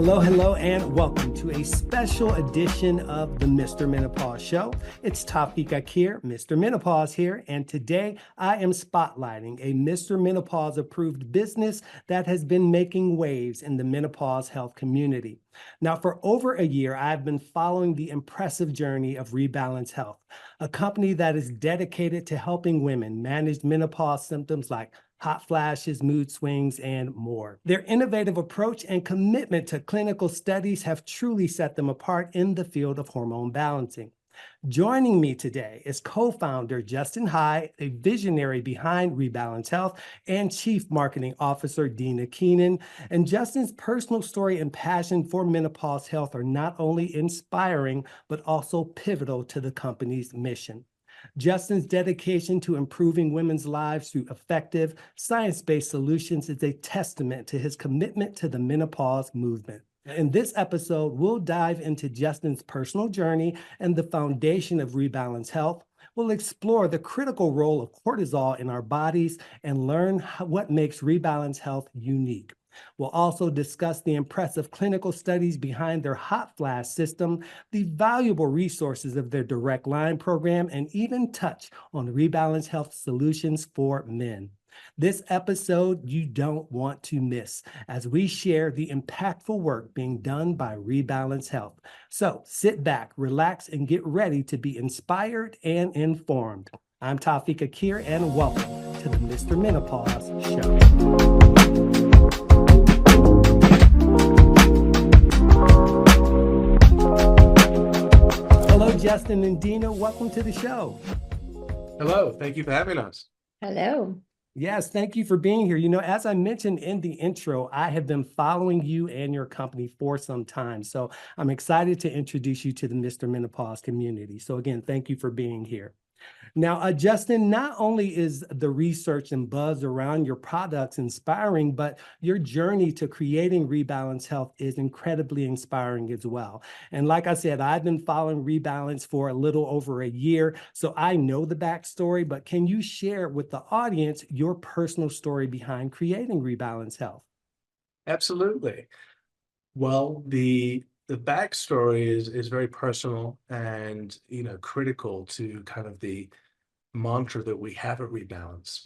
Hello, hello, and welcome to a special edition of the Mr. Menopause Show. It's Tafiq Akhir, Mr. Menopause here, and today I am spotlighting a Mr. Menopause-approved business that has been making waves in the menopause health community. Now, for over a year, I've been following the impressive journey of Rebalance Health, a company that is dedicated to helping women manage menopause symptoms like hot flashes, mood swings, and more. Their innovative approach and commitment to clinical studies have truly set them apart in the field of hormone balancing. Joining me today is co-founder Justin High, a visionary behind Rebalance Health, and Chief Marketing Officer Dina Keenan. And Justin's personal story and passion for menopause health are not only inspiring, but also pivotal to the company's mission. Justin's dedication to improving women's lives through effective, science-based solutions is a testament to his commitment to the menopause movement. In this episode, we'll dive into Justin's personal journey and the foundation of Rebalance Health. We'll explore the critical role of cortisol in our bodies and learn what makes Rebalance Health unique. We'll also discuss the impressive clinical studies behind their hot flash system, the valuable resources of their direct line program, and even touch on Rebalance Health solutions for men. This episode you don't want to miss as we share the impactful work being done by Rebalance Health. So sit back, relax, and get ready to be inspired and informed. I'm Tafiq Akhir, and welcome to the Mr. Menopause Show. Hello, Justin and Dina. Welcome to the show. Hello, thank you for having us. Hello. Yes, thank you for being here. As I mentioned in the intro, I have been following you and your company for some time. So I'm excited to introduce you to the Mr. Menopause community. So again, thank you for being here. Now, Justin, not only is the research and buzz around your products inspiring, but your journey to creating Rebalance Health is incredibly inspiring as well. And like I said, I've been following Rebalance for a little over a year, so I know the backstory, but can you share with the audience your personal story behind creating Rebalance Health? Absolutely. Well, the backstory is very personal and critical to kind of the mantra that we have at Rebalance.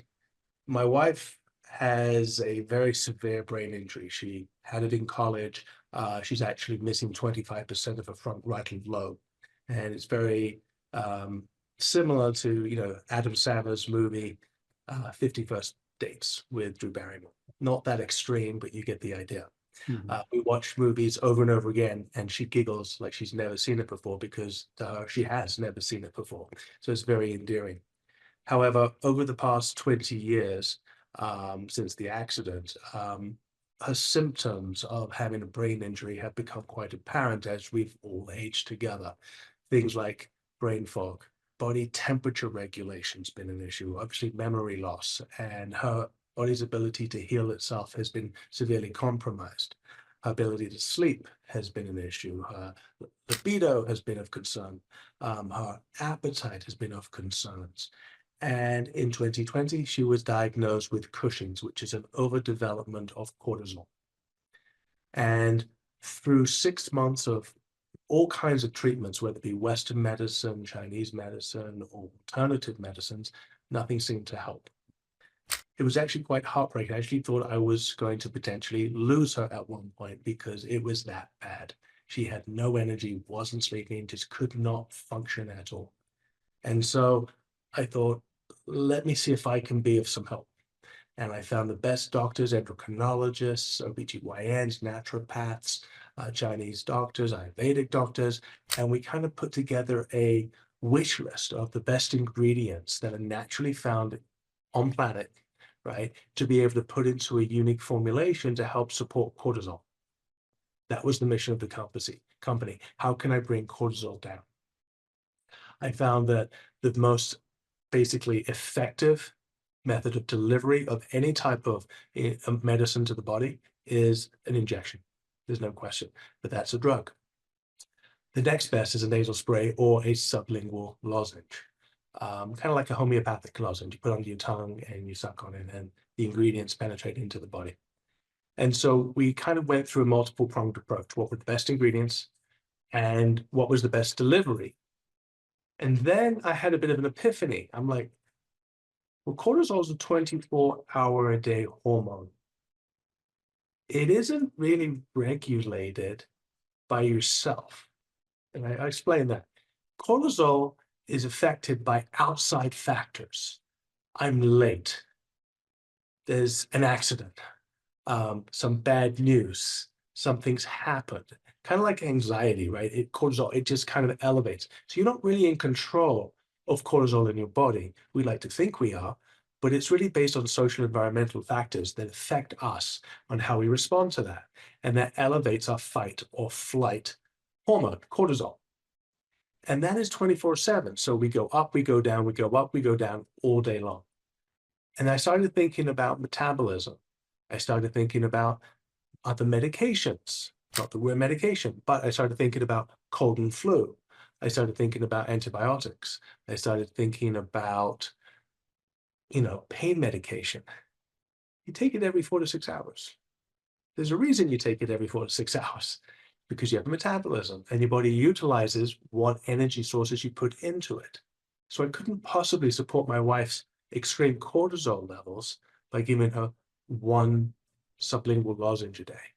My wife has a very severe brain injury. She had it in college. She's actually missing 25% of her front right lobe, and it's very similar to Adam Sandler's movie 50 First Dates with Drew Barrymore. Not that extreme, but you get the idea. We watch movies over and over again, and she giggles like she's never seen it before because she has never seen it before. So it's very endearing. However, over the past 20 years, since the accident, her symptoms of having a brain injury have become quite apparent as we've all aged together. Things like brain fog, body temperature regulation's been an issue, obviously memory loss, and her body's ability to heal itself has been severely compromised. Her ability to sleep has been an issue. Her libido has been of concern. Her appetite has been of concerns. And in 2020, she was diagnosed with Cushing's, which is an overdevelopment of cortisol. And through 6 months of all kinds of treatments, whether it be Western medicine, Chinese medicine, or alternative medicines, nothing seemed to help. It was actually quite heartbreaking. I actually thought I was going to potentially lose her at one point because it was that bad. She had no energy, wasn't sleeping, just could not function at all. And so I thought, let me see if I can be of some help. And I found the best doctors, endocrinologists, OBGYNs, naturopaths, Chinese doctors, Ayurvedic doctors, and we kind of put together a wish list of the best ingredients that are naturally found on planet, right, to be able to put into a unique formulation to help support cortisol. That was the mission of the company. How can I bring cortisol down? I found that the most basically effective method of delivery of any type of medicine to the body is an injection. There's no question, but that's a drug. The next best is a nasal spray or a sublingual lozenge. Kind of like a homeopathic lozenge. You put it under your tongue and you suck on it, and the ingredients penetrate into the body. And so we kind of went through a multiple pronged approach. What were the best ingredients and what was the best delivery? And then I had a bit of an epiphany. I'm like, well, cortisol is a 24-hour-a-day hormone. It isn't really regulated by yourself. And I explain that. Cortisol is affected by outside factors. I'm late. There's an accident, some bad news, something's happened. Kind of like anxiety, right? Cortisol, it just kind of elevates. So you're not really in control of cortisol in your body. We like to think we are, but it's really based on social environmental factors that affect us on how we respond to that. And that elevates our fight or flight hormone, cortisol. And that is 24/7. So we go up, we go down, we go up, we go down all day long. And I started thinking about metabolism. I started thinking about other medications, not that we're medication, but I started thinking about cold and flu. I started thinking about antibiotics. I started thinking about, pain medication. You take it every 4 to 6 hours. There's a reason you take it every 4 to 6 hours, because you have a metabolism and your body utilizes what energy sources you put into it. So I couldn't possibly support my wife's extreme cortisol levels by giving her one sublingual lozenge a day.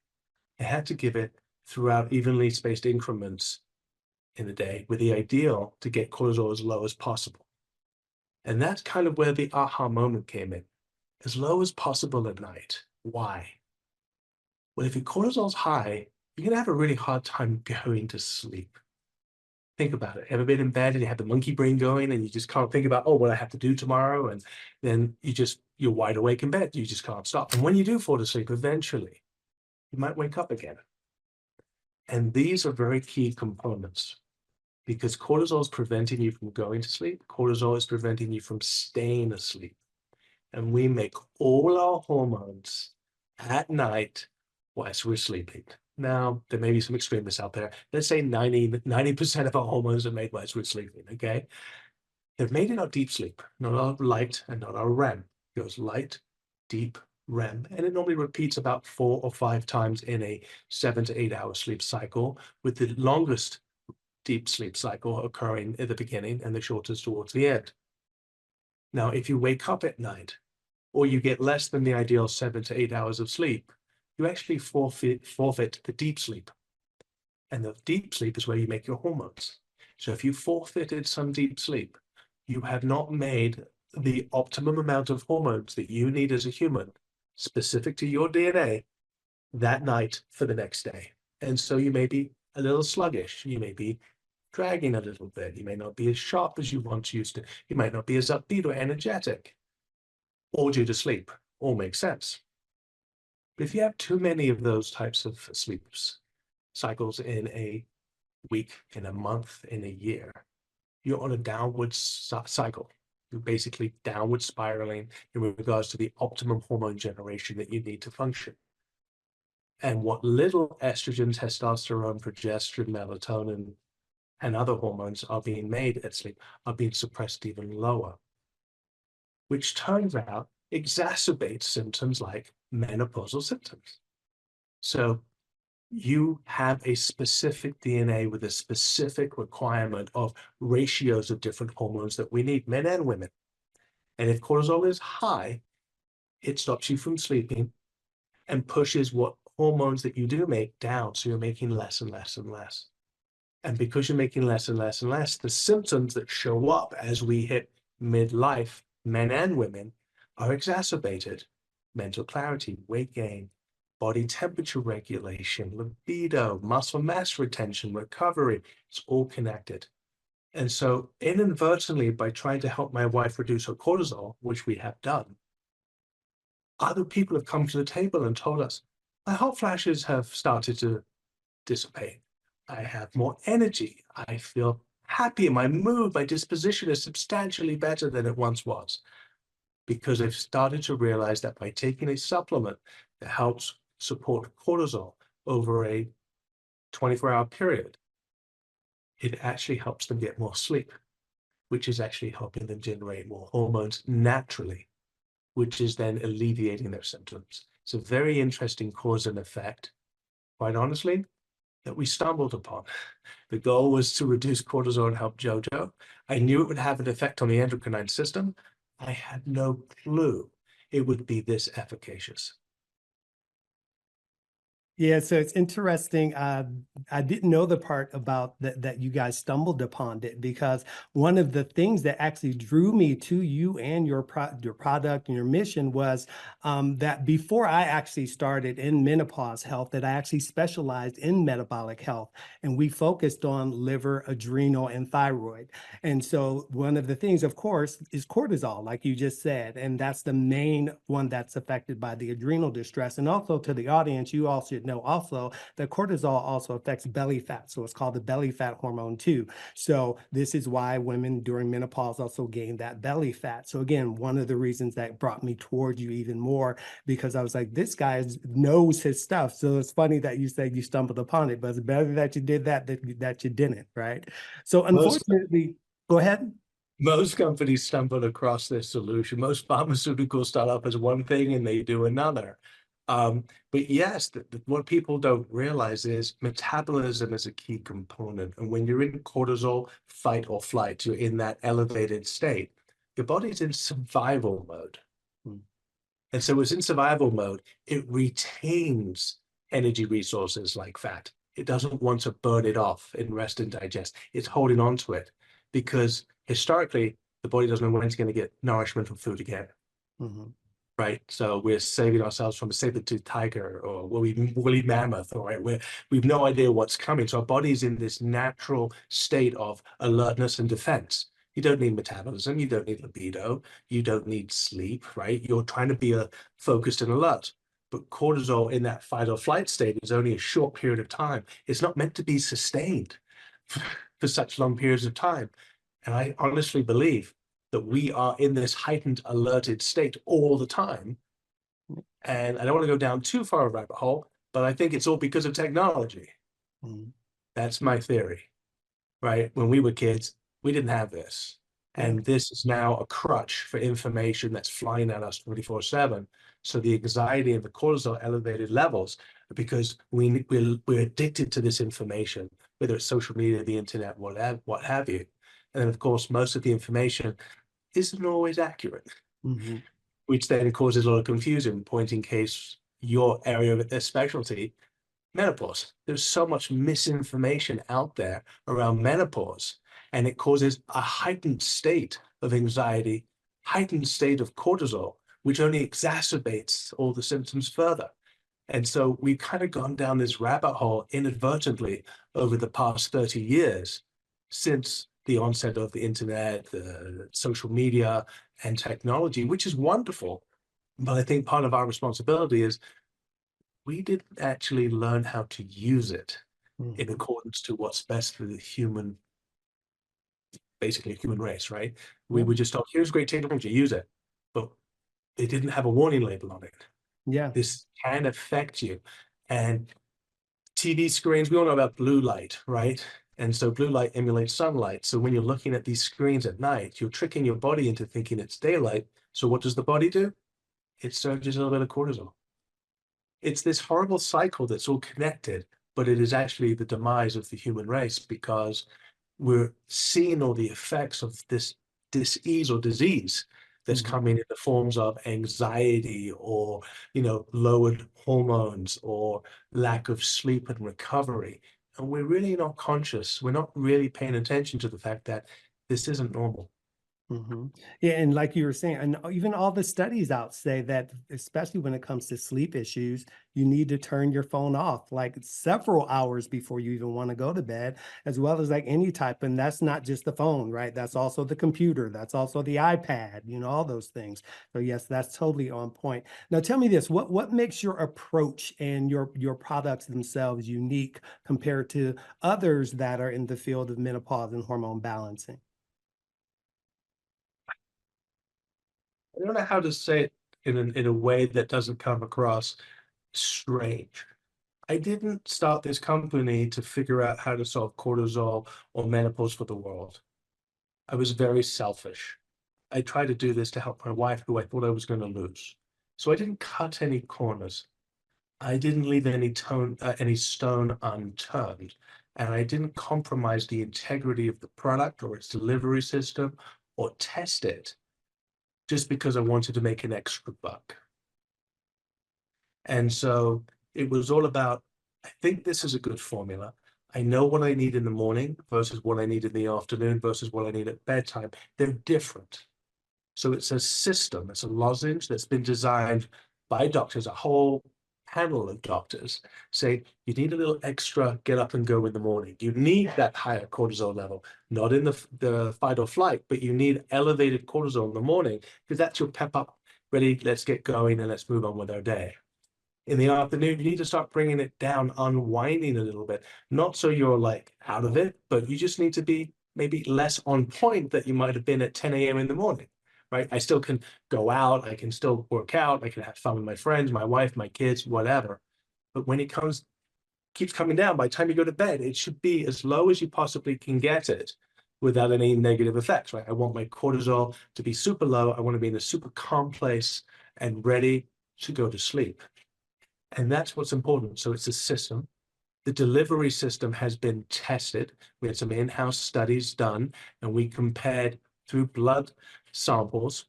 I had to give it throughout evenly spaced increments in the day, with the ideal to get cortisol as low as possible. And that's kind of where the aha moment came in. As low as possible at night. Why? Well, if your cortisol's high, you're going to have a really hard time going to sleep. Think about it. Ever been in bed and you have the monkey brain going and you just can't think about, oh, what I have to do tomorrow? And then you're wide awake in bed. You just can't stop. And when you do fall asleep, eventually, you might wake up again. And these are very key components, because cortisol is preventing you from going to sleep. Cortisol is preventing you from staying asleep. And we make all our hormones at night whilst we're sleeping. Now, there may be some extremists out there. Let's say 90% of our hormones are made whilst we're sleeping, okay? They're made in our deep sleep, not our light and not our REM. It goes light, deep, REM, and it normally repeats about 4 or 5 times in a 7 to 8 hour sleep cycle, with the longest deep sleep cycle occurring at the beginning and the shortest towards the end. Now, if you wake up at night, or you get less than the ideal 7 to 8 hours of sleep, you actually forfeit the deep sleep. And the deep sleep is where you make your hormones. So if you forfeited some deep sleep, you have not made the optimum amount of hormones that you need as a human, specific to your DNA, that night for the next day. And so you may be a little sluggish. You may be dragging a little bit. You may not be as sharp as you once used to. You might not be as upbeat or energetic, all due to sleep. All makes sense. But if you have too many of those types of sleep cycles in a week, in a month, in a year, you're on a downward cycle. You're basically downward spiraling in regards to the optimum hormone generation that you need to function. And what little estrogen, testosterone, progesterone, melatonin, and other hormones are being made at sleep are being suppressed even lower, which turns out exacerbates symptoms like menopausal symptoms. So you have a specific DNA with a specific requirement of ratios of different hormones that we need, men and women. And if cortisol is high, it stops you from sleeping and pushes what hormones that you do make down. So you're making less and less and less. And because you're making less and less and less, the symptoms that show up as we hit midlife, men and women, are exacerbated. Mental clarity, weight gain, body temperature regulation, libido, muscle mass retention, recovery, it's all connected. And so inadvertently, by trying to help my wife reduce her cortisol, which we have done, other people have come to the table and told us, my hot flashes have started to dissipate. I have more energy. I feel happy. My mood, my disposition is substantially better than it once was, because I've started to realize that by taking a supplement that helps support cortisol over a 24-hour period, it actually helps them get more sleep, which is actually helping them generate more hormones naturally, which is then alleviating their symptoms. It's a very interesting cause and effect, quite honestly, that we stumbled upon. The goal was to reduce cortisol and help JoJo. I knew it would have an effect on the endocrine system. I had no clue it would be this efficacious. Yeah, so it's interesting. I didn't know the part about that you guys stumbled upon it, because one of the things that actually drew me to you and your product and your mission was that before I actually started in menopause health, that I actually specialized in metabolic health, and we focused on liver, adrenal, and thyroid. And so one of the things, of course, is cortisol, like you just said, and that's the main one that's affected by the adrenal distress. And also, to the audience, you all should know also that cortisol also affects belly fat. So it's called the belly fat hormone too. So this is why women during menopause also gain that belly fat. So again, one of the reasons that brought me toward you even more, because I was like, this guy knows his stuff. So it's funny that you said you stumbled upon it, but it's better that you did that you didn't, right? So Most unfortunately, go ahead. most companies stumble across this solution. Most pharmaceuticals start off as one thing and they do another. But yes, what people don't realize is metabolism is a key component. And when you're in cortisol fight or flight, you're in that elevated state, your body's in survival mode. Mm. And so it's in survival mode, it retains energy resources like fat. It doesn't want to burn it off in rest and digest. It's holding on to it because historically, the body doesn't know when it's going to get nourishment from food again, Mhm. right? So we're saving ourselves from a saber-toothed tiger or woolly mammoth, all right? We've no idea what's coming. So our body's in this natural state of alertness and defense. You don't need metabolism, you don't need libido, you don't need sleep, right? You're trying to be focused and alert. But cortisol in that fight or flight state is only a short period of time. It's not meant to be sustained for such long periods of time. And I honestly believe that we are in this heightened, alerted state all the time. And I don't want to go down too far a rabbit hole, but I think it's all because of technology. Mhm. That's my theory, right? When we were kids, we didn't have this. Yeah. And this is now a crutch for information that's flying at us 24/7. So the anxiety and the cortisol elevated levels because we're addicted to this information, whether it's social media, the internet, what have you. And then, of course, most of the information isn't always accurate, Mhm. which then causes a lot of confusion. Point in case your area of specialty, menopause. There's so much misinformation out there around menopause, and it causes a heightened state of anxiety, heightened state of cortisol, which only exacerbates all the symptoms further. And so we've kind of gone down this rabbit hole inadvertently over the past 30 years since the onset of the internet, the social media, and technology, which is wonderful. But I think part of our responsibility is we didn't actually learn how to use it in Mhm. accordance to what's best for the human, basically human race, right? We Yeah. were just told, here's great technology, use it. But they didn't have a warning label on it. Yeah. This can affect you. And TV screens, we all know about blue light, right? And so blue light emulates sunlight. So when you're looking at these screens at night, you're tricking your body into thinking it's daylight. So what does the body do? It surges a little bit of cortisol. It's this horrible cycle that's all connected, but it is actually the demise of the human race because we're seeing all the effects of this disease or disease that's Mhm. coming in the forms of anxiety or lowered hormones or lack of sleep and recovery. And we're really not conscious. We're not really paying attention to the fact that this isn't normal. Mhm. Yeah, and like you were saying, and even all the studies out say that, especially when it comes to sleep issues, you need to turn your phone off like several hours before you even want to go to bed, as well as like any type. And that's not just the phone, right? That's also the computer, that's also the iPad, all those things. So yes, that's totally on point. Now tell me this, what makes your approach and your products themselves unique compared to others that are in the field of menopause and hormone balancing? I don't know how to say it in a way that doesn't come across strange. I didn't start this company to figure out how to solve cortisol or menopause for the world. I was very selfish. I tried to do this to help my wife, who I thought I was going to lose. So I didn't cut any corners. I didn't leave any stone unturned, and I didn't compromise the integrity of the product or its delivery system or test it just because I wanted to make an extra buck. And so it was all about, I think this is a good formula. I know what I need in the morning versus what I need in the afternoon versus what I need at bedtime. They're different. So it's a system, it's a lozenge that's been designed by doctors, a whole panel of doctors say you need a little extra get up and go in the morning. You need that higher cortisol level, not in the fight or flight, but you need elevated cortisol in the morning because that's your pep up, ready, let's get going and let's move on with our day. In the afternoon, you need to start bringing it down, unwinding a little bit, not so you're like out of it, but you just need to be maybe less on point that you might have been at 10 a.m. in the morning. Right? I still can go out, I can still work out, I can have fun with my friends, my wife, my kids, whatever. But when it keeps coming down, by the time you go to bed, it should be as low as you possibly can get it without any negative effects, right? I want my cortisol to be super low. I want to be in a super calm place and ready to go to sleep. And that's what's important. So it's a system. The delivery system has been tested. We had some in-house studies done, and we compared through blood samples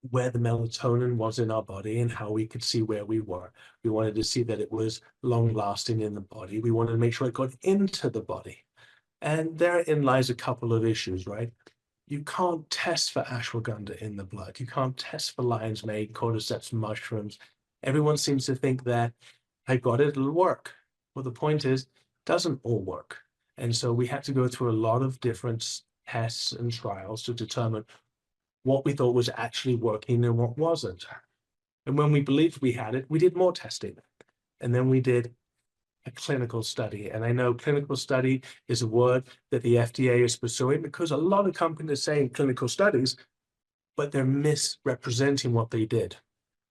where the melatonin was in our body and how we could see where we were. We wanted to see that it was long lasting in the body. We wanted to make sure it got into the body. And therein lies a couple of issues, right? You can't test for ashwagandha in the blood. You can't test for lion's mane, cordyceps mushrooms. Everyone seems to think that I got it, it'll work. Well, the point is, it doesn't all work. And so we had to go through a lot of different tests and trials to determine what we thought was actually working and what wasn't. And when we believed we had it, we did more testing. And then we did a clinical study. And I know clinical study is a word that the FDA is pursuing because a lot of companies are saying clinical studies, but they're misrepresenting what they did.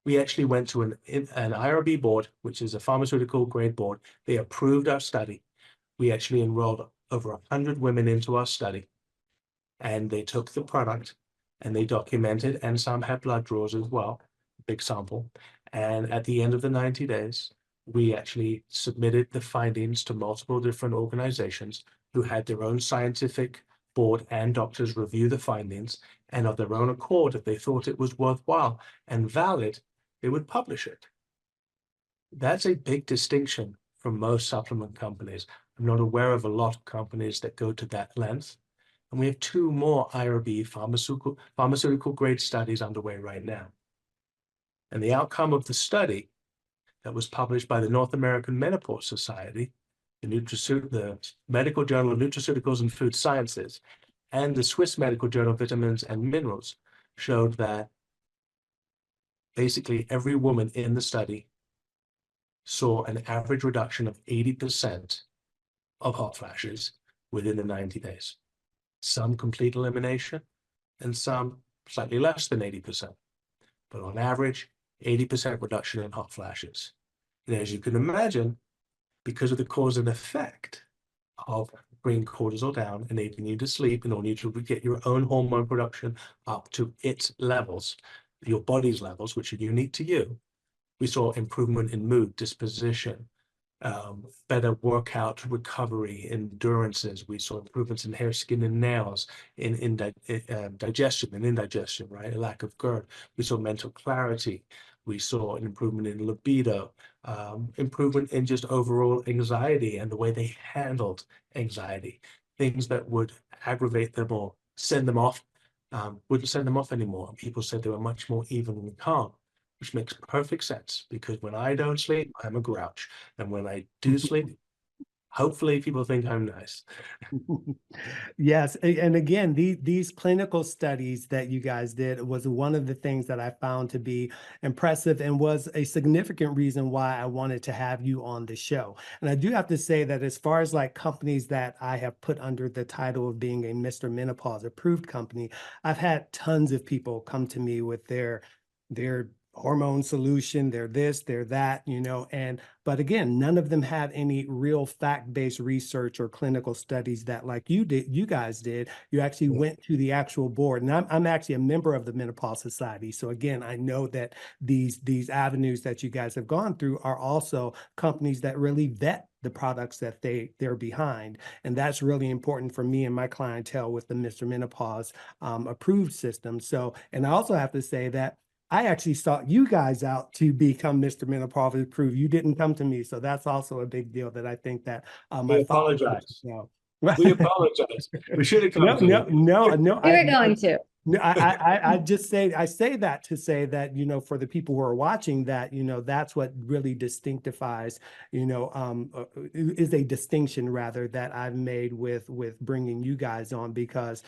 We actually went to an IRB board, which is a pharmaceutical grade board. They approved our study. We actually enrolled over 100 women into our study, and they took the product and they documented, and some had blood draws as well, big sample. And at the end of the 90 days, we actually submitted the findings to multiple different organizations who had their own scientific board and doctors review the findings, and of their own accord, if they thought it was worthwhile and valid, they would publish it. That's a big distinction from most supplement companies. I'm not aware of a lot of companies that go to that length. And we have 2 more IRB pharmaceutical grade studies underway right now. And the outcome of the study that was published by the North American Menopause Society, the Medical Journal of Nutraceuticals and Food Sciences, and the Swiss Medical Journal of Vitamins and Minerals showed that basically every woman in the study saw an average reduction of 80% of hot flashes within the 90 days. Some complete elimination, and some slightly less than 80%. But on average, 80% reduction in hot flashes. And as you can imagine, because of the cause and effect of bringing cortisol down, enabling you to sleep in order to get your own hormone production up to its levels, your body's levels, which are unique to you, we saw improvement in mood, disposition, better workout recovery, endurances. We saw improvements in hair, skin, and nails, in digestion and indigestion, right? A lack of GERD. We saw mental clarity. We saw an improvement in libido, improvement in just overall anxiety and the way they handled anxiety. Things that would aggravate them or send them off, wouldn't send them off anymore. And people said they were much more even and calm, which makes perfect sense because when I don't sleep, I'm a grouch. And when I do sleep, hopefully people think I'm nice. Yes, and again, these clinical studies that you guys did was one of the things that I found to be impressive and was a significant reason why I wanted to have you on the show. And I do have to say that as far as like companies that I have put under the title of being a Mr. Menopause approved company, I've had tons of people come to me with their hormone solution, they're this, they're that, but again, none of them have any real fact-based research or clinical studies that, like you guys did. You actually went to the actual board, and I'm actually a member of the Menopause Society. So again, I know that these avenues that you guys have gone through are also companies that really vet the products that they're behind. And that's really important for me and my clientele with the Mr. Menopause approved system. So, and I also have to say that I actually sought you guys out to become Mr. Menopause approved. You didn't come to me. So that's also a big deal that I think that We my followers apologize. know. We apologize. We should have come No, to no, you. no. We were going to. No, I just say, I say that to say that, for the people who are watching that, that's what really distinctifies, is a distinction rather that I've made with bringing you guys on, because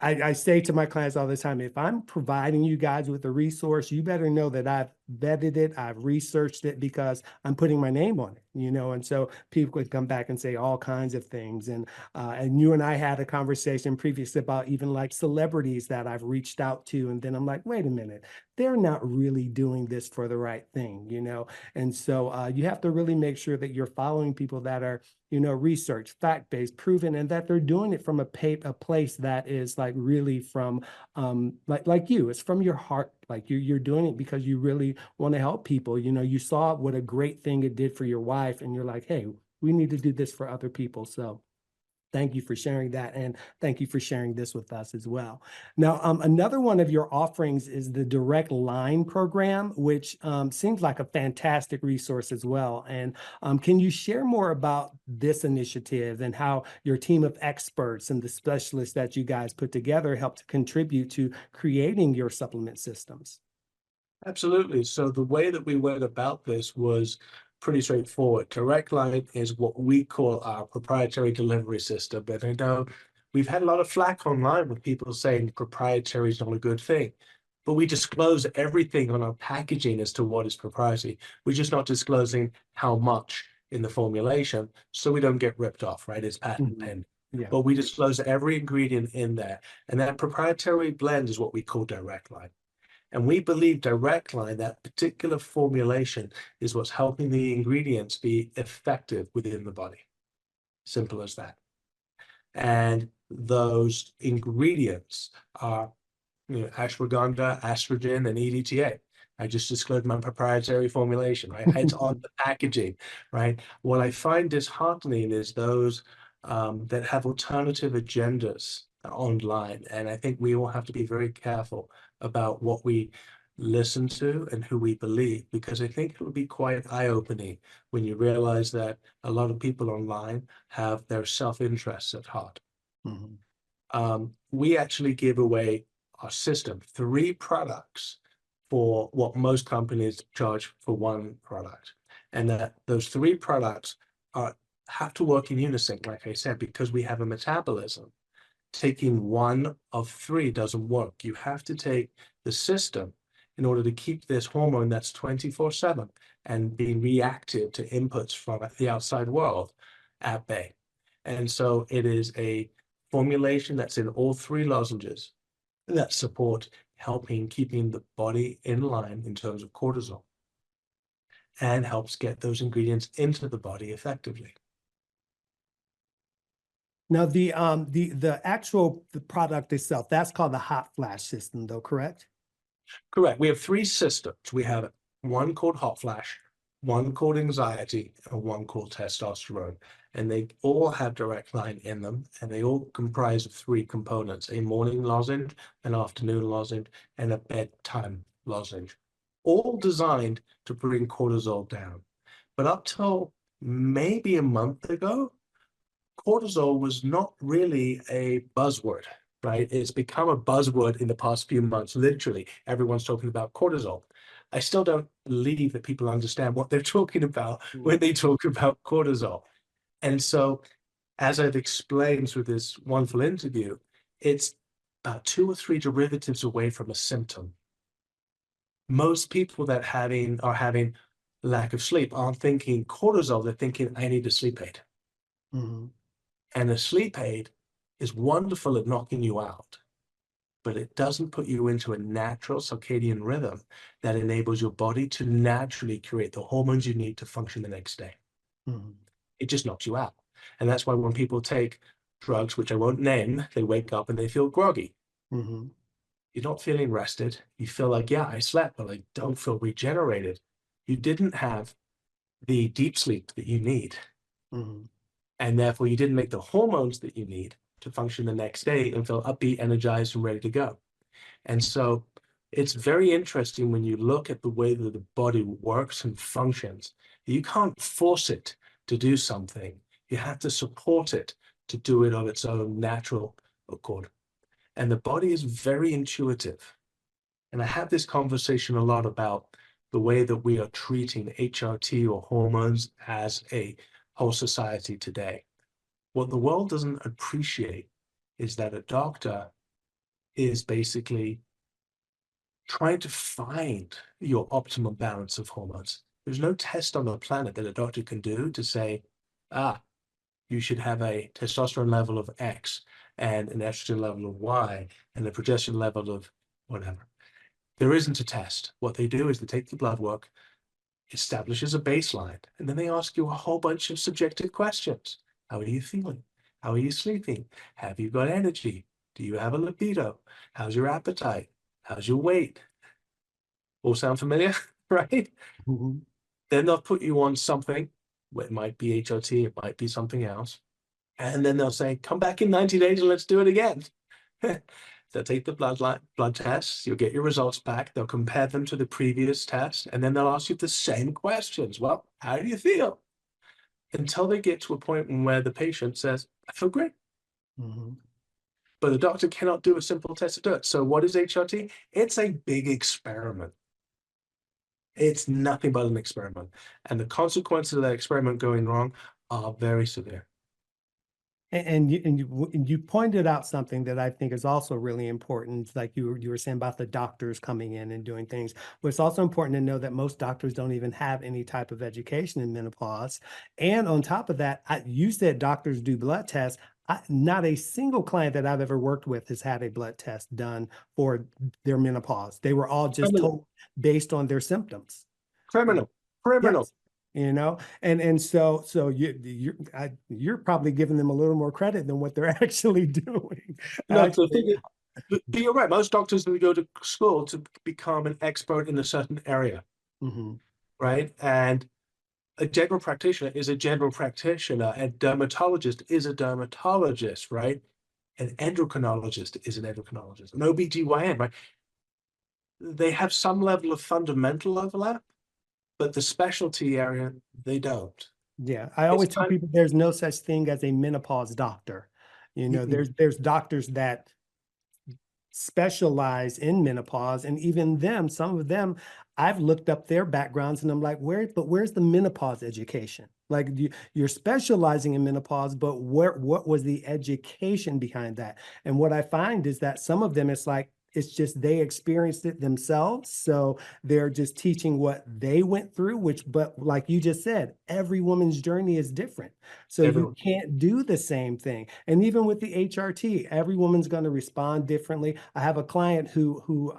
I say to my clients all the time, if I'm providing you guys with a resource, you better know that I've vetted it, I've researched it, because I'm putting my name on it, and so people could come back and say all kinds of things. And you and I had a conversation previously about even like celebrities that I've reached out to. And then I'm like, wait a minute, they're not really doing this for the right thing, And so you have to really make sure that you're following people that are, research, fact-based, proven, and that they're doing it from a place that is like really from, like you, it's from your heart. Like you're doing it because you really want to help people. You saw what a great thing it did for your wife, and you're like, hey, we need to do this for other people. So thank you for sharing that. And thank you for sharing this with us as well. Now, another one of your offerings is the Direct Line program, which seems like a fantastic resource as well. And can you share more about this initiative and how your team of experts and the specialists that you guys put together helped to contribute to creating your supplement systems? Absolutely. So the way that we went about this was pretty straightforward. Direct Line is what we call our proprietary delivery system. And I know we've had a lot of flack online with people saying proprietary is not a good thing. But we disclose everything on our packaging as to what is proprietary. We're just not disclosing how much in the formulation, so we don't get ripped off, right? It's patent pending. Yeah. But we disclose every ingredient in there. And that proprietary blend is what we call Direct Line. And we believe Direct Line, that particular formulation, is what's helping the ingredients be effective within the body. Simple as that. And those ingredients are, ashwagandha, estrogen, and EDTA. I just disclosed my proprietary formulation, right? It's on the packaging, right? What I find disheartening is those that have alternative agendas online. And I think we all have to be very careful about what we listen to and who we believe, because I think it will be quite eye-opening when you realize that a lot of people online have their self-interests at heart. We actually give away our system, 3 products for what most companies charge for 1 product. And that those 3 products have to work in unison, like I said, because we have a metabolism. Taking 1 of 3 doesn't work. You have to take the system in order to keep this hormone that's 24/7 and being reactive to inputs from the outside world at bay. And so it is a formulation that's in all 3 lozenges that support keeping the body in line in terms of cortisol, and helps get those ingredients into the body effectively. Now, the product itself, that's called the hot flash system, though, correct? Correct. We have 3 systems. We have one called Hot Flash, one called Anxiety, and one called Testosterone. And they all have Direct Line in them, and they all comprise of 3 components: a morning lozenge, an afternoon lozenge, and a bedtime lozenge, all designed to bring cortisol down. But up till maybe a month ago, cortisol was not really a buzzword, right? It's become a buzzword in the past few months. Literally, everyone's talking about cortisol. I still don't believe that people understand what they're talking about when they talk about cortisol. And so, as I've explained through this wonderful interview, it's about 2 or 3 derivatives away from a symptom. Most people that are having lack of sleep aren't thinking cortisol, they're thinking, I need a sleep aid. And a sleep aid is wonderful at knocking you out, but it doesn't put you into a natural circadian rhythm that enables your body to naturally create the hormones you need to function the next day. Mhm. It just knocks you out. And that's why when people take drugs, which I won't name, they wake up and they feel groggy. Mhm. You're not feeling rested. You feel like, yeah, I slept, but I don't feel regenerated. You didn't have the deep sleep that you need. Mhm. And therefore, you didn't make the hormones that you need to function the next day and feel upbeat, energized, and ready to go. And so it's very interesting when you look at the way that the body works and functions. You can't force it to do something. You have to support it to do it of its own natural accord. And the body is very intuitive. And I have this conversation a lot about the way that we are treating HRT or hormones as a whole society today. What the world doesn't appreciate is that a doctor is basically trying to find your optimum balance of hormones. There's no test on the planet that a doctor can do to say, ah, you should have a testosterone level of X and an estrogen level of Y and a progesterone level of whatever. There isn't a test. What they do is they take the blood work, establishes a baseline, and then they ask you a whole bunch of subjective questions. How are you feeling? How are you sleeping? Have you got energy? Do you have a libido? How's your appetite? How's your weight? All sound familiar, right? Mhm. Then they'll put you on something. It might be HRT, it might be something else. And then they'll say, come back in 90 days and let's do it again. They'll take the blood tests, you'll get your results back, they'll compare them to the previous test, and then they'll ask you the same questions. Well, how do you feel? Until they get to a point where the patient says, I feel great. Mhm. But the doctor cannot do a simple test to do it. So what is HRT? It's a big experiment. It's nothing but an experiment. And the consequences of that experiment going wrong are very severe. And you pointed out something that I think is also really important, like you were saying about the doctors coming in and doing things. But it's also important to know that most doctors don't even have any type of education in menopause. And on top of that, you said doctors do blood tests. Not a single client that I've ever worked with has had a blood test done for their menopause. They were all just Criminal, told based on their symptoms. criminal, criminal. Yes. And so you're probably giving them a little more credit than what they're actually doing. No, the Actually. thing is, but you're right. Most doctors will go to school to become an expert in a certain area, Mhm. right? And a general practitioner is a general practitioner. A dermatologist is a dermatologist, right? An endocrinologist is an endocrinologist. An OBGYN, right? They have some level of fundamental overlap, but the specialty area, they don't. Yeah, I It's always tell kind people there's no such thing as a menopause doctor. of, There's doctors that specialize in menopause, and even them, some of them, I've looked up their backgrounds and I'm like, where's the menopause education? Like you're specializing in menopause, but what was the education behind that? And what I find is that some of them, it's like it's just they experienced it themselves, so they're just teaching what they went through, which, but like you just said, every woman's journey is different, so you everyone. can't do the same thing. And even with the HRT, every woman's going to respond differently. I have a client who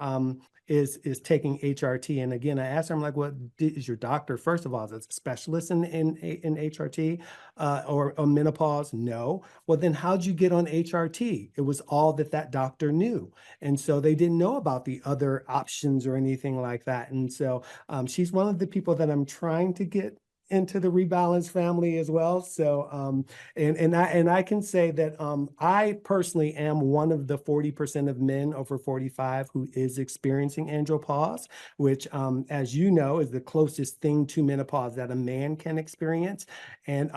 is taking HRT, and again, I asked her, I'm like, "What is your doctor? First of all, is a specialist in HRT or menopause?" No. Well, then how'd you get on HRT? It was all that that doctor knew, and so they didn't know about the other options or anything like that. And so she's one of the people that I'm trying to get into the Rebalance family as well. So and I can say that I personally am one of the 40% of men over 45 who is experiencing andropause, which as you know is the closest thing to menopause that a man can experience. And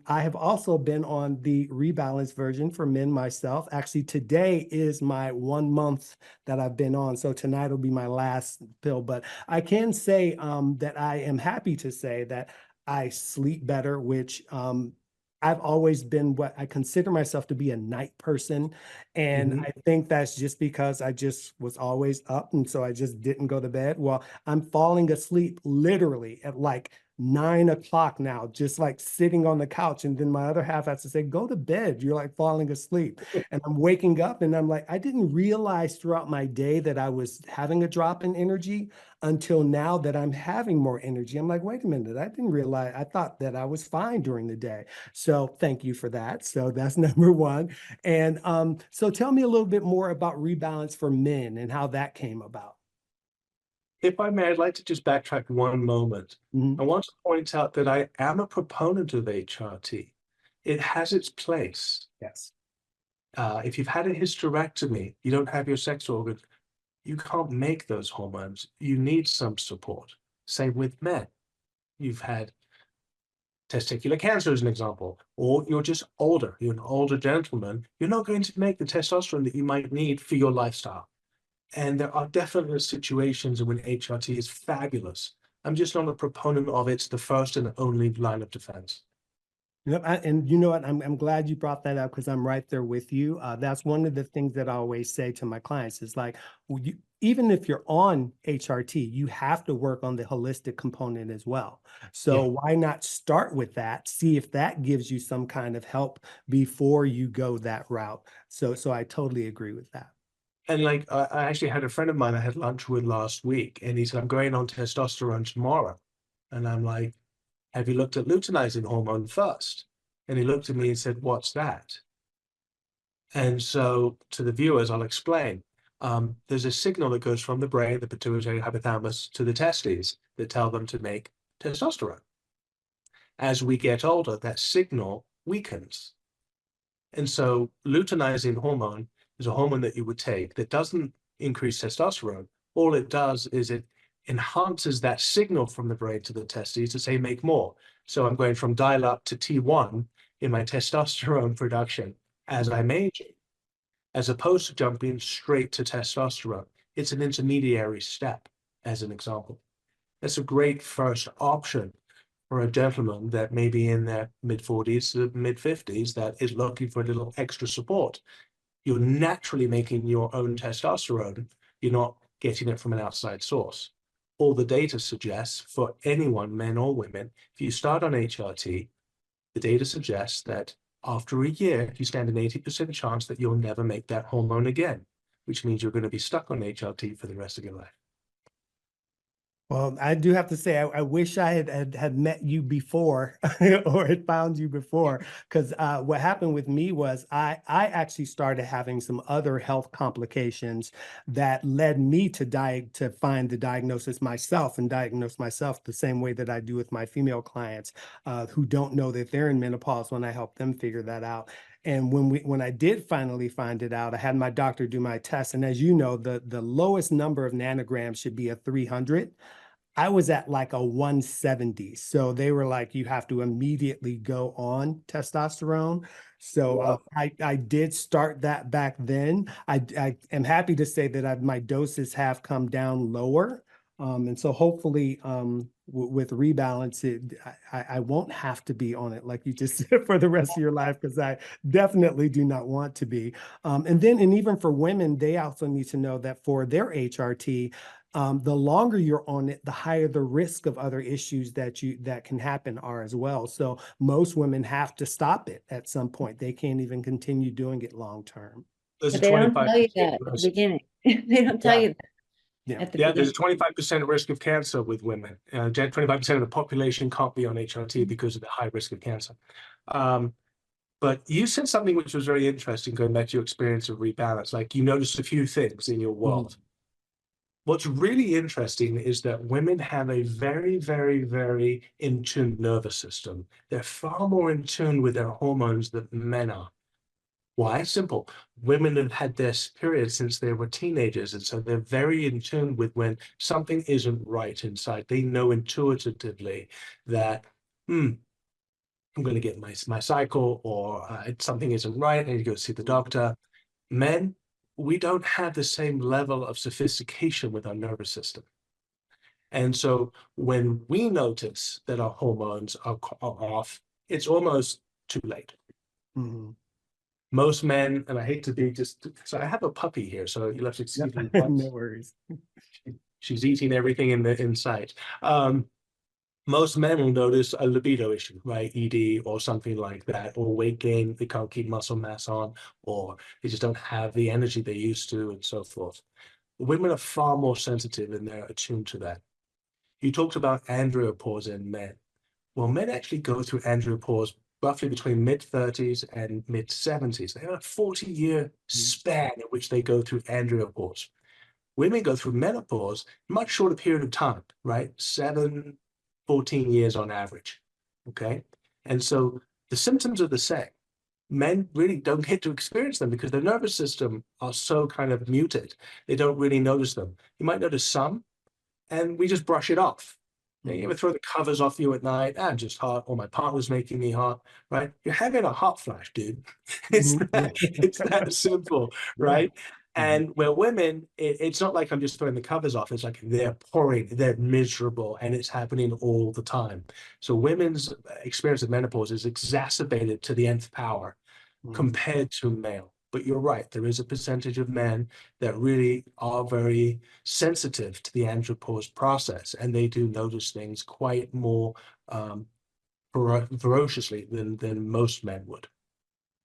I have also been on the Rebalance version for men myself. Actually, today is my 1 month that I've been on. So tonight will be my last pill. But I can say that I am happy to say that I sleep better, which I've always been what I consider myself to be a night person. And Mhm. I think that's just because I just was always up. And so I just didn't go to bed. Well, I'm falling asleep literally at like 9 o'clock now, just like sitting on the couch. And then my other half has to say, go to bed. You're like falling asleep. And I'm waking up and I'm like, I didn't realize throughout my day that I was having a drop in energy until now that I'm having more energy. I'm like, wait a minute, I didn't realize, I thought that I was fine during the day. So thank you for that. So that's number one. And so tell me a little bit more about Rebalance for Men and how that came about. If I may, I'd like to just backtrack one moment. Mhm. I want to point out that I am a proponent of HRT. It has its place. Yes. If you've had a hysterectomy, you don't have your sex organs, you can't make those hormones. You need some support. Same with men. You've had testicular cancer as an example, or you're just older, you're an older gentleman, you're not going to make the testosterone that you might need for your lifestyle. And there are definitely situations when HRT is fabulous. I'm just not a proponent of it's the first and only line of defense. Yep, and you know what? I'm glad you brought that up because I'm right there with you. That's one of the things that I always say to my clients is like, well, even if you're on HRT, you have to work on the holistic component as well. So Yeah. why not start with that? See if that gives you some kind of help before you go that route. So I totally agree with that. And like, I actually had a friend of mine I had lunch with last week, and he said, I'm going on testosterone tomorrow. And I'm like, have you looked at luteinizing hormone first? And he looked at me and said, what's that? And so to the viewers, I'll explain. There's a signal that goes from the brain, the pituitary hypothalamus, to the testes that tell them to make testosterone. As we get older, that signal weakens. And so luteinizing hormone is a hormone that you would take that doesn't increase testosterone. All it does is it enhances that signal from the brain to the testes to say make more. So I'm going from dial up to T1 in my testosterone production as I'm aging, as opposed to jumping straight to testosterone. It's an intermediary step, as an example. That's a great first option for a gentleman that may be in their mid-40s to mid-50s that is looking for a little extra support. You're naturally making your own testosterone. You're not getting it from an outside source. All the data suggests for anyone, men or women, if you start on HRT, the data suggests that after a year, you stand an 80% chance that you'll never make that hormone again, which means you're going to be stuck on HRT for the rest of your life. Well, I do have to say, I wish I had met you before or had found you before, because what happened with me was I actually started having some other health complications that led me to find the diagnosis myself and diagnose myself the same way that I do with my female clients who don't know that they're in menopause when I help them figure that out. And when I did finally find it out, I had my doctor do my test. And as you know, the lowest number of nanograms should be a 300. I was at like a 170. So they were like, you have to immediately go on testosterone. So Wow. I did start that back then. I am happy to say that my doses have come down lower. And so hopefully with Rebalance, I won't have to be on it, like you just said, for the rest of your life, because I definitely do not want to be. And even for women, they also need to know that for their HRT, the longer you're on it, the higher the risk of other issues that can happen are as well. So most women have to stop it at some point. They can't even continue doing it long term. There's a But they don't tell you 25% that at the risk. beginning. They don't tell Yeah. you that Yeah. at the Yeah, there's a beginning. 25% risk of cancer with women. 25% of the population can't be on HRT because of the high risk of cancer. But you said something which was very interesting, going back to your experience of Rebalance. Like you noticed a few things in your world. What's really interesting is that women have a very, very, very in tune nervous system. They're far more in tune with their hormones than men are. Why? Simple. Women have had their period since they were teenagers, and so they're very in tune with when something isn't right inside. They know intuitively that, I'm going to get my cycle, or something isn't right. I need to go see the doctor. Men, we don't have the same level of sophistication with our nervous system. And so when we notice that our hormones are off, it's almost too late. Mhm. Most men, and I hate to be so I have a puppy here, so you'll have to excuse me. No worries. She's eating everything in sight. Most men will notice a libido issue, right? ED or something like that, or weight gain, they can't keep muscle mass on, or they just don't have the energy they used to, and so forth. Women are far more sensitive and they're attuned to that. You talked about andropause in men. Well, men actually go through andropause roughly between mid-30s and mid-70s. They have a 40-year Mhm. span in which they go through andropause. Women go through menopause much shorter period of time, right? 14 years on average. Okay. And so the symptoms are the same. Men really don't get to experience them because their nervous system are so kind of muted. They don't really notice them. You might notice some, and we just brush it off. You Mhm. ever throw the covers off you at night? I'm just hot, or my partner's making me hot, right? You're having a hot flash, dude. It's Mhm. Yeah. that simple, Yeah. right? Mhm. And where women, it's not like I'm just throwing the covers off. It's like they're pouring, they're miserable, and it's happening all the time. So women's experience of menopause is exacerbated to the nth power Mhm. compared to male. But you're right, there is a percentage of men that really are very sensitive to the andropause process, and they do notice things quite more um, ferociously than most men would.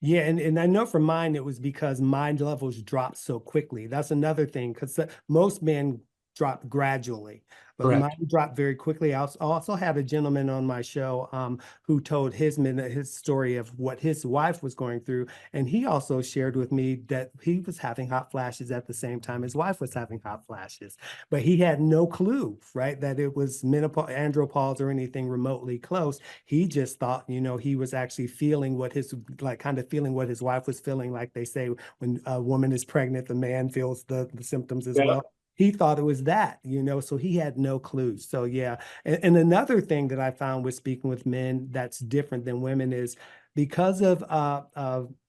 Yeah, and I know for mine it was because mind levels dropped so quickly. That's another thing because most men drop gradually, but mine Correct. dropped very quickly. I also had a gentleman on my show who told his story of what his wife was going through, and he also shared with me that he was having hot flashes at the same time his wife was having hot flashes, but he had no clue, right, that it was menopause, andropause, or anything remotely close. He just thought, he was actually feeling what his like kind of feeling what his wife was feeling. Like they say, when a woman is pregnant, the man feels the symptoms as Yeah. well. He thought it was that, so he had no clue. So yeah. And another thing that I found with speaking with men that's different than women is because of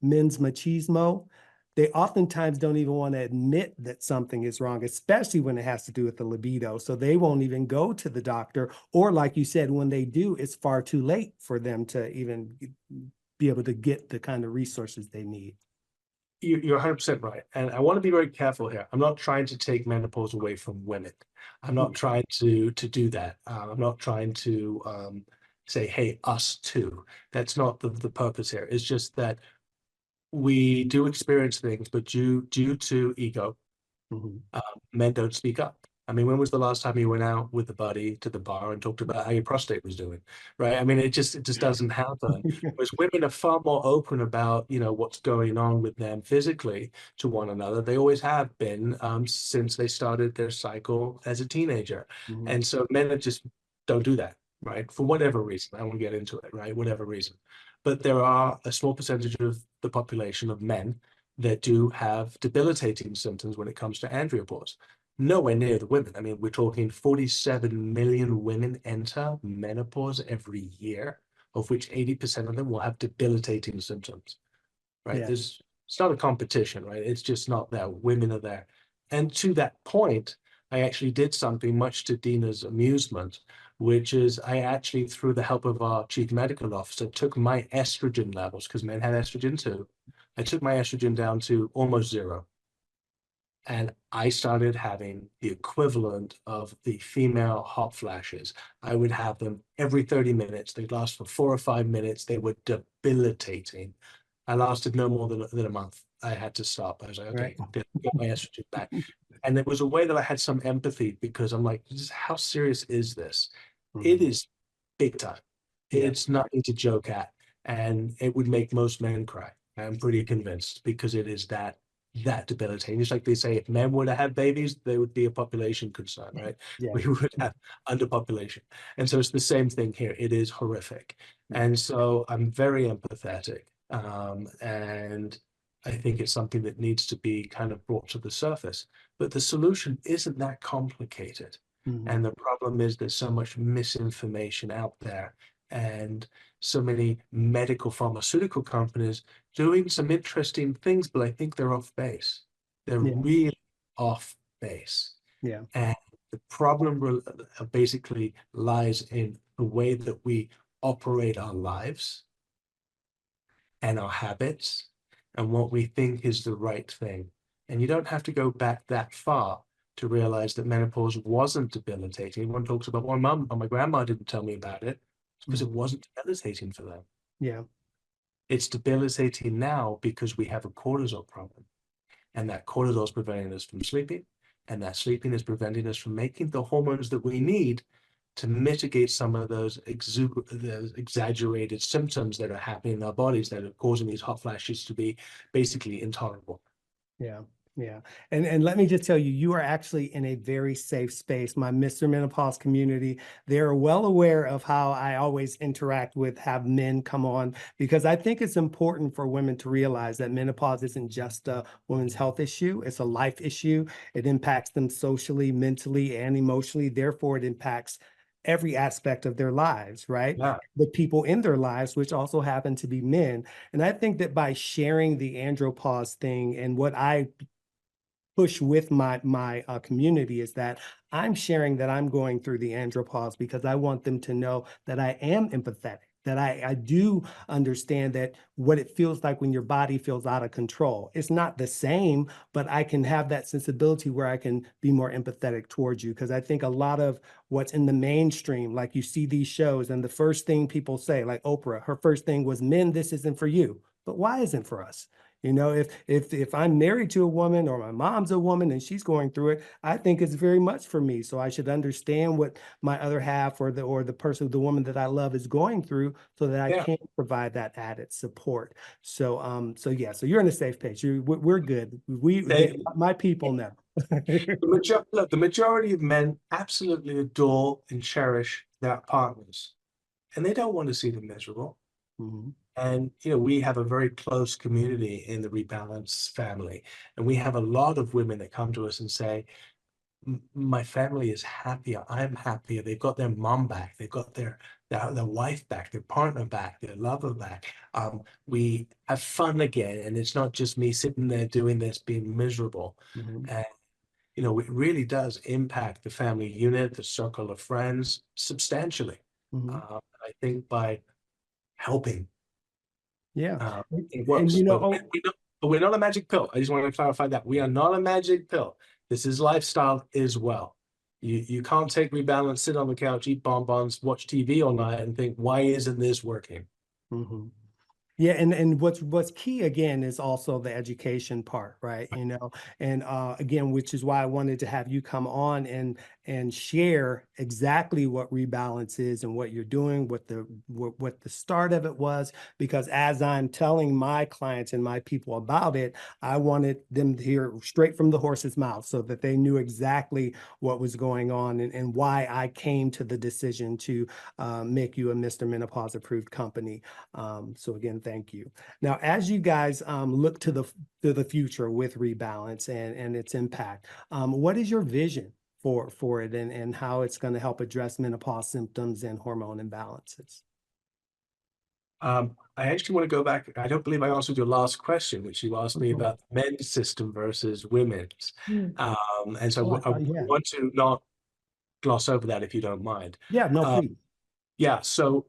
men's machismo, they oftentimes don't even want to admit that something is wrong, especially when it has to do with the libido. So they won't even go to the doctor, or like you said, when they do, it's far too late for them to even be able to get the kind of resources they need. You're 100% right. And I want to be very careful here. I'm not trying to take menopause away from women. I'm not trying to do that. I'm not trying to say, hey, us too. That's not the purpose here. It's just that we do experience things, but due to ego, Mhm. um, men don't speak up. I mean, when was the last time you went out with a buddy to the bar and talked about how your prostate was doing, right? I mean, it just doesn't happen. Whereas women are far more open about, what's going on with them physically to one another. They always have been since they started their cycle as a teenager. Mhm. And so men are just don't do that, right? For whatever reason. I won't get into it, right? Whatever reason. But there are a small percentage of the population of men that do have debilitating symptoms when it comes to andropause. Nowhere near the women. I mean, we're talking 47 million women enter menopause every year, of which 80% of them will have debilitating symptoms, right? Yeah. It's not a competition, right? It's just not there. Women are there. And to that point, I actually did something much to Dina's amusement, which is I actually, through the help of our chief medical officer, took my estrogen levels, because men have estrogen too. I took my estrogen down to almost zero. And I started having the equivalent of the female hot flashes. I would have them every 30 minutes. They'd last for 4 or 5 minutes. They were debilitating. I lasted no more than a month. I had to stop. I was like, Right. okay, get my estrogen back. And it was a way that I had some empathy because I'm like, how serious is this? It Mhm. is big time. Yeah. It's nothing to joke at. And it would make most men cry. I'm pretty convinced because it is that debilitating. It's like they say, if men were to have babies, there would be a population concern, right? Yeah. We would have underpopulation. And so it's the same thing here. It is horrific. And so I'm very empathetic. And I think it's something that needs to be kind of brought to the surface. But the solution isn't that complicated. Mhm. And the problem is there's so much misinformation out there and so many medical pharmaceutical companies doing some interesting things, but I think they're off base. They're Yeah. really off base. Yeah. And the problem basically lies in the way that we operate our lives and our habits and what we think is the right thing. And you don't have to go back that far. to realize that menopause wasn't debilitating. Everyone talks about, well, mom or my grandma didn't tell me about it. It's because it Mhm. wasn't debilitating for them. Yeah. It's debilitating now because we have a cortisol problem. And that cortisol is preventing us from sleeping. And that sleeping is preventing us from making the hormones that we need to mitigate some of those exaggerated symptoms that are happening in our bodies that are causing these hot flashes to be basically intolerable. Yeah, yeah. And let me just tell you, you are actually in a very safe space. My Mr. Menopause community, they're well aware of how I always interact with have men come on, because I think it's important for women to realize that menopause isn't just a women's health issue, it's a life issue. It impacts them socially, mentally, and emotionally. Therefore, it impacts every aspect of their lives, right? Yeah, The people in their lives, which also happen to be men. And I think that by sharing the andropause thing, and what I push with my community, is that I'm sharing that I'm going through the andropause because I want them to know that I am empathetic, that I do understand that what it feels like when your body feels out of control. It's not the same, but I can have that sensibility where I can be more empathetic towards you. Because I think a lot of what's in the mainstream, like you see these shows, and the first thing people say, like Oprah, her first thing was, "Men, this isn't for you." But why isn't for us? You know, if I'm married to a woman, or my mom's a woman and she's going through it, I think it's very much for me. So I should understand what my other half, or the person, the woman that I love, is going through, so that I yeah. can provide that added support. So so yeah, so you're in a safe place. We're good. My people know. Look, the majority of men absolutely adore and cherish their partners, and they don't want to see them miserable. Mhm, And we have a very close community in the Rebalance family, and we have a lot of women that come to us and say, My family is happier. I'm happier. They've got their mom back. They've got their wife back, their partner back, their lover back. We have fun again, and it's not just me sitting there doing this, being miserable." mhm, And it really does impact the family unit, the circle of friends substantially. mhm. I think by helping, Yeah. it And works. you know, But oh, we're not a magic pill. I just want to clarify that we are not a magic pill. This is lifestyle as well. You can't take Rebalance, sit on the couch, eat bonbons, watch TV all night, and think, why isn't this working? mhm. Yeah, and what's key again is also the education part, right? You know, and again, which is why I wanted to have you come on and share exactly what Rebalance is and what you're doing, what the start of it was. Because as I'm telling my clients and my people about it, I wanted them to hear straight from the horse's mouth, so that they knew exactly what was going on, and why I came to the decision to make you a Mr. Menopause approved company. So again, thank you. Now, as you guys look to the future with Rebalance and its impact, what is your vision for it, and how it's going to help address menopause symptoms and hormone imbalances? I actually want to go back. I don't believe I answered your last question, which you asked me Mhm. about the men's system versus women's. Mm. And so Oh, I I thought you had. want to not gloss over that if you don't mind. Yeah, no, Uh, please. Yeah, so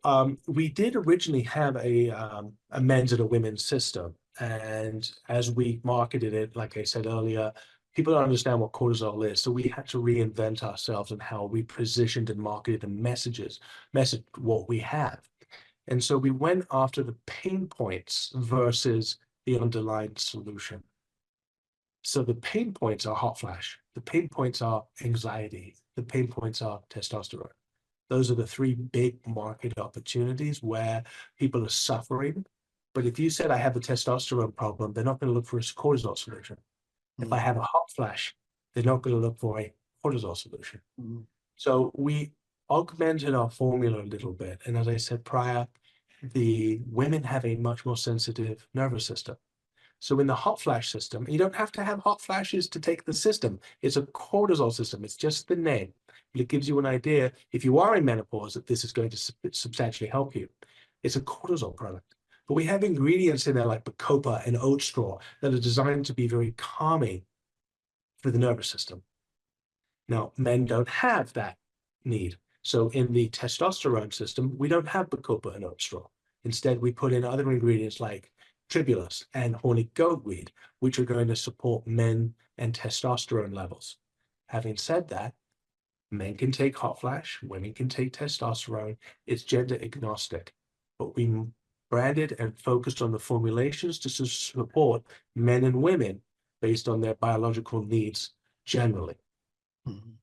we did originally have a men's and a women's system, and as we marketed it, like I said earlier, people don't understand what cortisol is, so we had to reinvent ourselves and how we positioned and marketed the message what we have, and so we went after the pain points versus the underlying solution. So the pain points are hot flash, the pain points are anxiety, the pain points are testosterone. Those are the three big market opportunities where people are suffering. But if you said I have a testosterone problem, they're not going to look for a cortisol solution. If I Mhm, have a hot flash, they're not going to look for a cortisol solution. mhm, So we augmented our formula a little bit. And as I said prior, the women have a much more sensitive nervous system. So in the hot flash system, you don't have to have hot flashes to take the system. It's a cortisol system. It's just the name. But it gives you an idea, if you are in menopause, that this is going to substantially help you. It's a cortisol product. But we have ingredients in there like bacopa and oat straw that are designed to be very calming for the nervous system. Now, men don't have that need. So in the testosterone system, we don't have bacopa and oat straw. Instead, we put in other ingredients like tribulus and horny goatweed, which are going to support men and testosterone levels. Having said that, men can take hot flash, women can take testosterone. It's gender agnostic, but we branded and focused on the formulations to support men and women based on their biological needs generally. Mhm.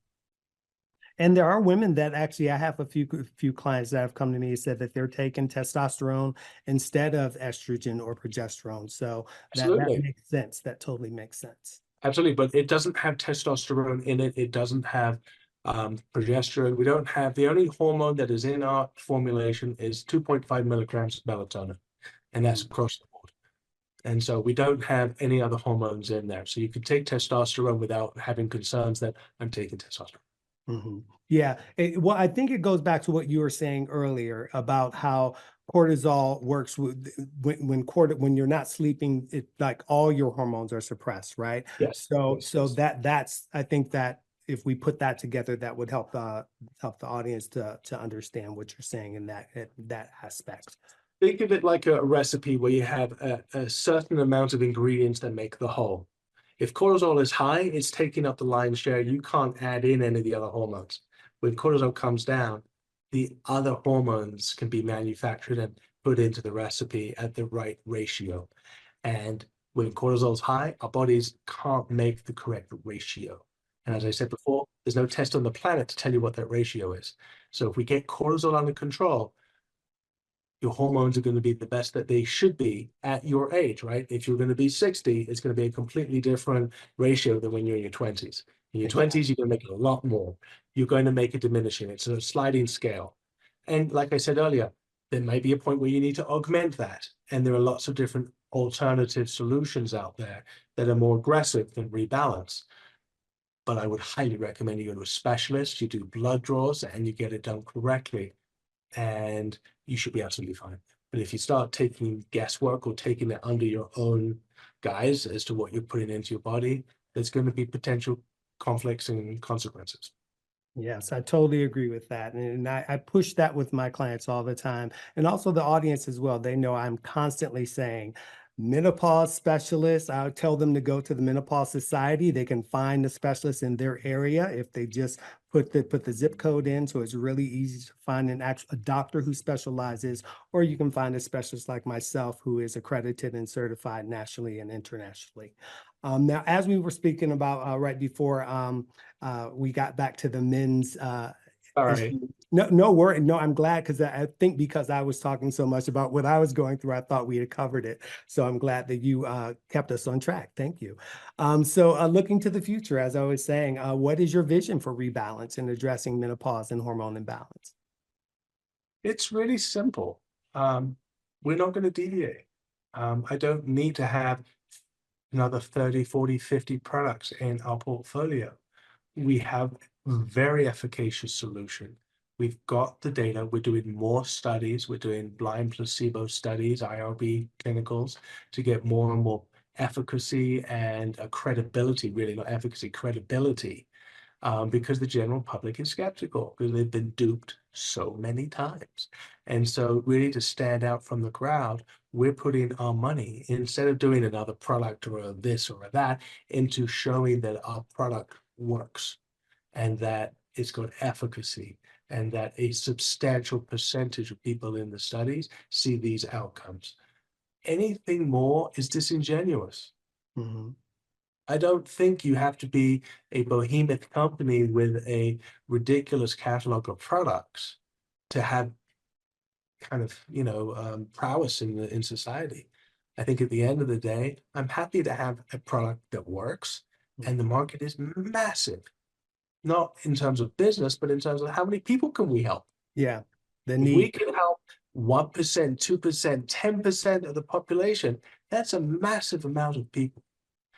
And there are women that actually, I have a few clients that have come to me and said that they're taking testosterone instead of estrogen or progesterone. So that Absolutely. makes sense. That totally makes sense. Absolutely, but it doesn't have testosterone in it. It doesn't have progesterone. We don't have, the only hormone that is in our formulation is 2.5 milligrams of melatonin, and that's Mhm. across the board. And so we don't have any other hormones in there. So you can take testosterone without having concerns that I'm taking testosterone. Mhm. Yeah. Well, I think it goes back to what you were saying earlier about how cortisol works with when you're not sleeping, it like all your hormones are suppressed, right? Yes, So yes, yes. that's I think that if we put that together, that would help the audience to understand what you're saying in that aspect. Think of it like a recipe where you have a certain amount of ingredients that make the whole. If cortisol is high, it's taking up the lion's share. You can't add in any of the other hormones. When cortisol comes down, the other hormones can be manufactured and put into the recipe at the right ratio. And when cortisol is high, our bodies can't make the correct ratio. And as I Mhm. said before, there's no test on the planet to tell you what that ratio is. So if we get cortisol under control, your hormones are going to be the best that they should be at your age, right? If you're going to be 60, it's going to be a completely different ratio than when you're in your 20s. In your Yeah. 20s, you're going to make a lot more. You're going to make it diminishing. It's a sliding scale. And like I said earlier, there may be a point where you need to augment that. And there are lots of different alternative solutions out there that are more aggressive than Rebalance. But I would highly recommend you go to a specialist, you do blood draws, and you get it done correctly, and you should be absolutely fine. But if you start taking guesswork or taking it under your own guise as to what you're putting into your body, there's going to be potential conflicts and consequences. Yes, I totally agree with that. And I push that with my clients all the time. And also the audience as well. They know I'm constantly saying menopause specialists. I tell them to go to the Menopause Society. They can find the specialist in their area if they just put the zip code in. So it's really easy to find a doctor who specializes, or you can find a specialist like myself who is accredited and certified nationally and internationally. Now, as we were speaking about right before we got back to the men's All right. issue. No worry. No, I'm glad because I think because I was talking so much about what I was going through, I thought we had covered it. So I'm glad that you kept us on track. Thank you. So looking to the future, as I was saying, what is your vision for Rebalance and addressing menopause and hormone imbalance? It's really simple. Um, we're not going to deviate. I don't need to have another 30, 40, 50 products in our portfolio. We have a very efficacious solution. We've got the data. We're doing more studies. We're doing blind placebo studies, IRB clinicals, to get more and more efficacy and credibility, really not efficacy, credibility, because the general public is skeptical because they've been duped so many times. And so really to stand out from the crowd, we're putting our money, instead of doing another product or a this or a that, into showing that our product works and that it's got efficacy and that a substantial percentage of people in the studies see these outcomes. Anything more is disingenuous. Mhm. I don't think you have to be a behemoth company with a ridiculous catalog of products to have kind of, prowess in society. I think at the end of the day, I'm happy to have a product that works, and the Mhm. market is massive, not in terms of business, but in terms of how many people can we help? Yeah, the If we need. can help 1%, 2%, 10% of the population, that's a massive amount of people.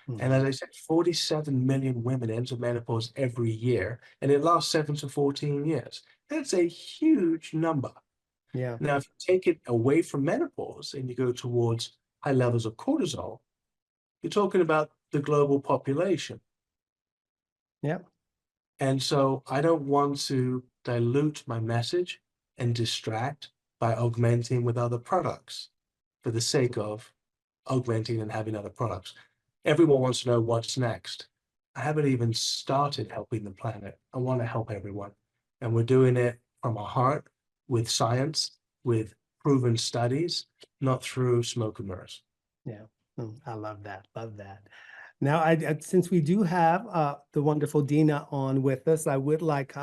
And as Mhm. I said, 47 million women enter menopause every year, and it lasts 7 to 14 years. That's a huge number. Yeah. Now, if you take it away from menopause and you go towards high levels of cortisol, you're talking about the global population. Yeah. And so I don't want to dilute my message and distract by augmenting with other products for the sake of augmenting and having other products. Everyone wants to know what's next. I haven't even started helping the planet. I want to help everyone. And we're doing it from our heart, with science, with proven studies, not through smoke and mirrors. Yeah, I love that. Love that. Now, since we do have the wonderful Dina on with us, I would like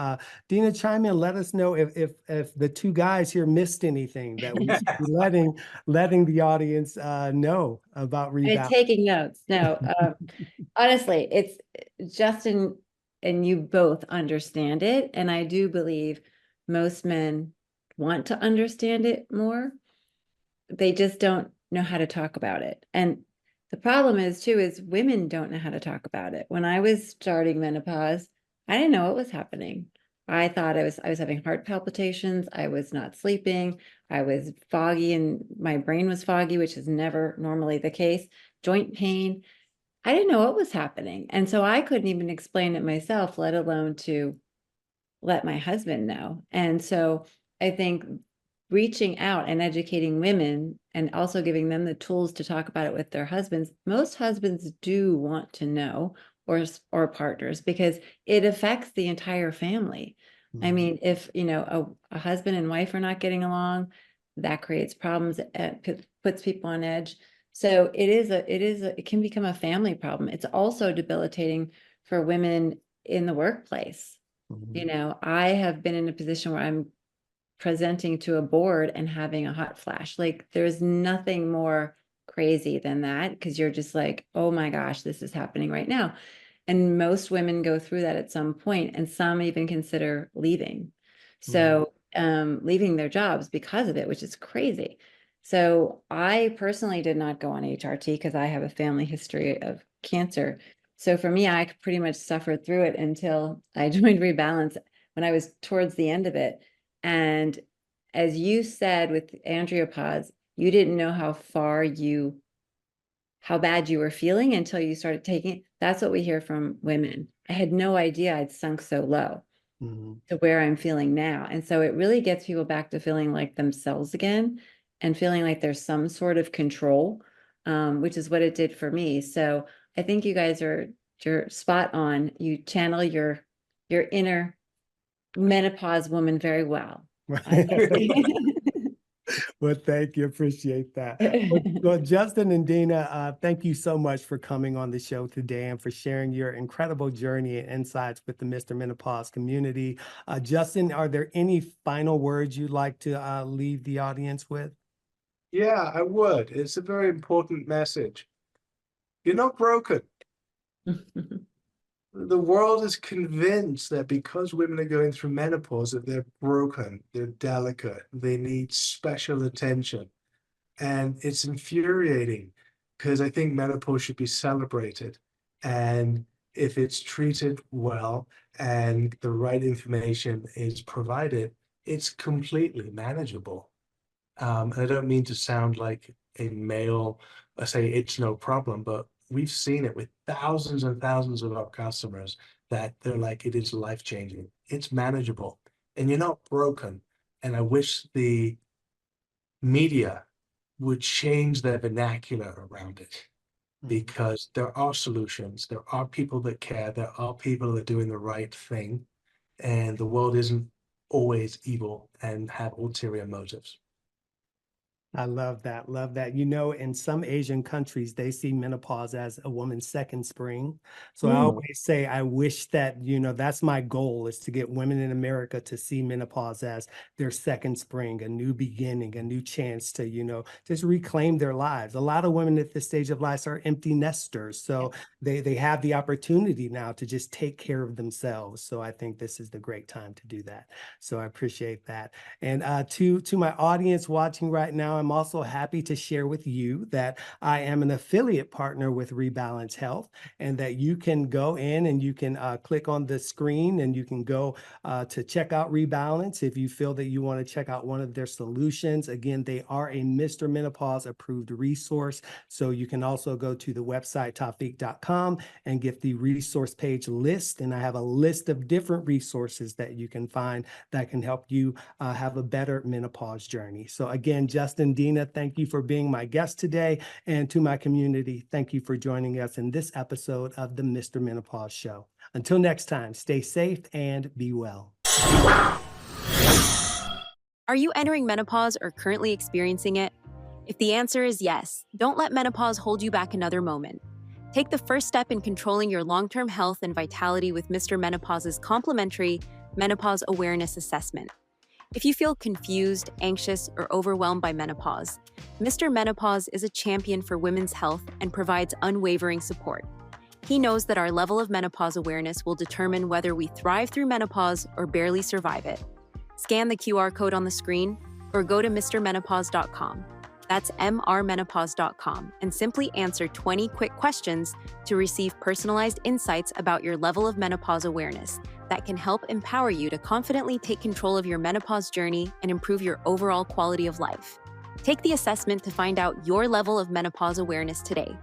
Dina chime in. Let us know if the two guys here missed anything that we should be letting the audience know about I'm Rebalance. taking notes. No, honestly, it's Justin and you both understand it. And I do believe most men want to understand it more. They just don't know how to talk about it. And the problem is too, is women don't know how to talk about it. When I was starting menopause, I didn't know what was happening. I thought I was having heart palpitations. I was not sleeping. I was foggy and my brain was foggy, which is never normally the case. Joint pain. I didn't know what was happening. And so I couldn't even explain it myself, let alone to let my husband know. And so I think reaching out and educating women and also giving them the tools to talk about it with their husbands. Most husbands do want to know, or partners, because it affects the entire family. I mean, if a husband and wife are not getting along, that creates problems and puts people on edge. So it can become a family problem. It's also debilitating for women in the workplace. I have been in a position where I'm presenting to a board and having a hot flash. Like there's nothing more crazy than that, because you're just like, oh my gosh, this is happening right now. And most women go through that at some point, and some even consider leaving. So leaving their jobs because of it, which is crazy. So I personally did not go on HRT because I have a family history of cancer. So for me, I pretty much suffered through it until I joined Rebalance when I was towards the end of it. And as you said with Andropause, you didn't know how bad you were feeling until you started taking it. That's what we hear from women. I had no idea I'd sunk so low to where I'm feeling now. And so it really gets people back to feeling like themselves again and feeling like there's some sort of control, which is what it did for me. So I think you guys you're spot on. You channel your inner menopause woman very well. Well, thank you. Appreciate that. Well, Justin and Dina, thank you so much for coming on the show today and for sharing your incredible journey and insights with the Mr. Menopause community. Justin, are there any final words you'd like to leave the audience with? Yeah, I would. It's a very important message. You're not broken. The world is convinced that because women are going through menopause, that they're broken, they're delicate, they need special attention. And it's infuriating because I think menopause should be celebrated. And if it's treated well and the right information is provided, it's completely manageable. And I don't mean to sound like a male, I say it's no problem, but we've seen it with thousands and thousands of our customers that they're like, it is life-changing. It's manageable and you're not broken. And I wish the media would change their vernacular around it, because there are solutions, there are people that care, there are people that are doing the right thing, and the world isn't always evil and have ulterior motives. I love that. Love that. In some Asian countries, they see menopause as a woman's second spring. So I always say, I wish that, that's my goal, is to get women in America to see menopause as their second spring, a new beginning, a new chance to, just reclaim their lives. A lot of women at this stage of life are empty nesters. So they have the opportunity now to just take care of themselves. So I think this is the great time to do that. So I appreciate that. And to my audience watching right now, I'm also happy to share with you that I am an affiliate partner with Rebalance Health, and that you can go in and you can click on the screen and you can go to check out Rebalance if you feel that you want to check out one of their solutions. Again, they are a Mr. Menopause approved resource. So you can also go to the website tafiq.com and get the resource page list. And I have a list of different resources that you can find that can help you have a better menopause journey. So again, Justin, and Dina, thank you for being my guest today. And to my community, thank you for joining us in this episode of the Mr. Menopause Show. Until next time, stay safe and be well. Are you entering menopause or currently experiencing it? If the answer is yes, don't let menopause hold you back another moment. Take the first step in controlling your long-term health and vitality with Mr. Menopause's complimentary Menopause Awareness Assessment. If you feel confused, anxious, or overwhelmed by menopause, Mr. Menopause is a champion for women's health and provides unwavering support. He knows that our level of menopause awareness will determine whether we thrive through menopause or barely survive it. Scan the QR code on the screen or go to mrmenopause.com. That's mrmenopause.com and simply answer 20 quick questions to receive personalized insights about your level of menopause awareness that can help empower you to confidently take control of your menopause journey and improve your overall quality of life. Take the assessment to find out your level of menopause awareness today.